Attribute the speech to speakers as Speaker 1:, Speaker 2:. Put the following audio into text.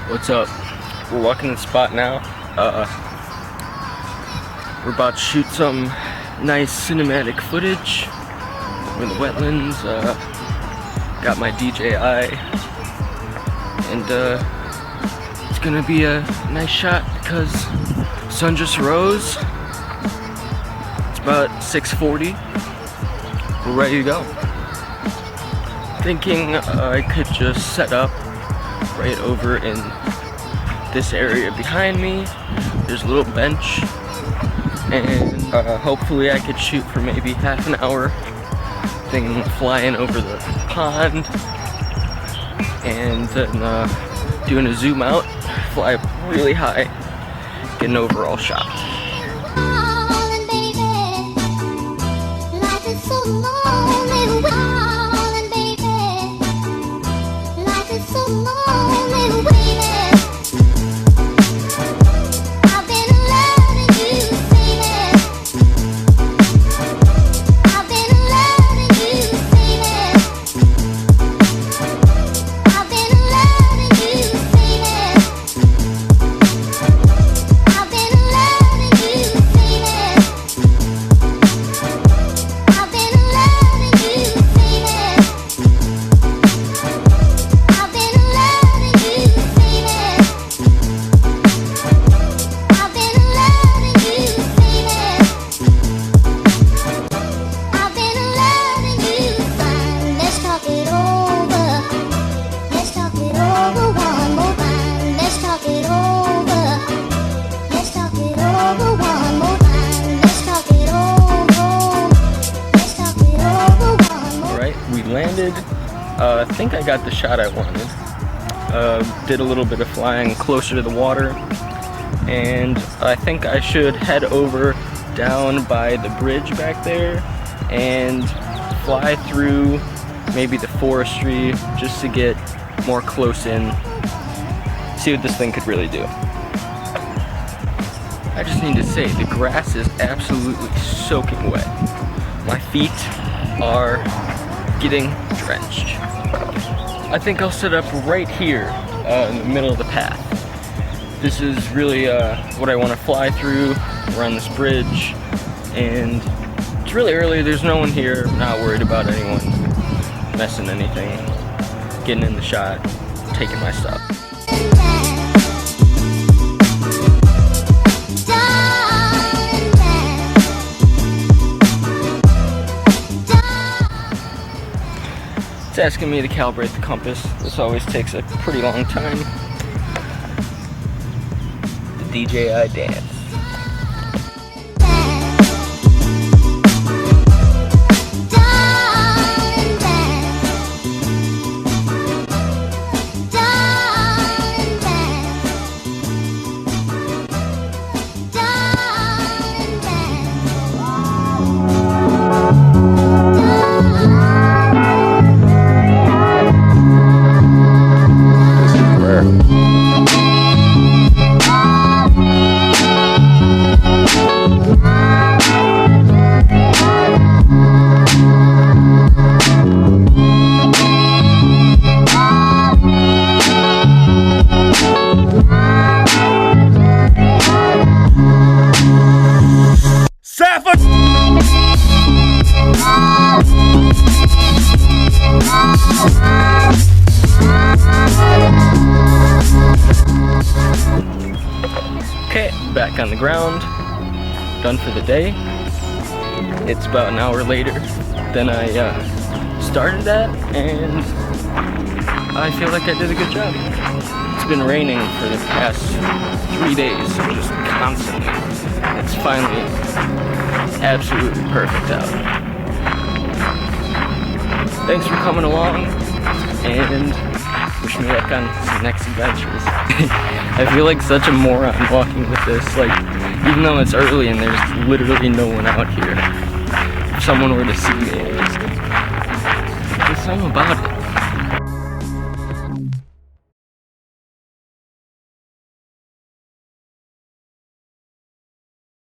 Speaker 1: What's up? We're walking the spot now. We're about to shoot some nice cinematic footage. We're in the wetlands. Got my DJI, and it's gonna be a nice shot because sun just rose. It's about 6:40. We're ready to go. Thinking I could just set up right over in this area behind me. There's a little bench, and hopefully I could shoot for maybe half an hour. Thing flying over the pond, and then doing a zoom out, fly up really high, get an overall shot. Landed. I think I got the shot I wanted. Did a little bit of flying closer to the water, and I think I should head over down by the bridge back there and fly through maybe the forestry just to get more close in, see what this thing could really do. I just need to say, the grass is absolutely soaking wet. My feet are getting drenched. I think I'll set up right here in the middle of the path. This is really what I want to fly through. We're on this bridge, and it's really early. There's no one here. I'm not worried about anyone messing anything. Getting in the shot, taking my stuff. It's asking me to calibrate the compass. This always takes a pretty long time. The DJI dance. Okay, back on the ground, done for the day. It's about an hour later than I started at, and I feel like I did a good job. It's been raining for the past 3 days, just constantly. It's finally absolutely perfect out. Thanks for coming along, and wish me luck on some next adventures. I feel like such a moron walking with this, like, even though it's early and there's literally no one out here. If someone were to see me, there's something about it.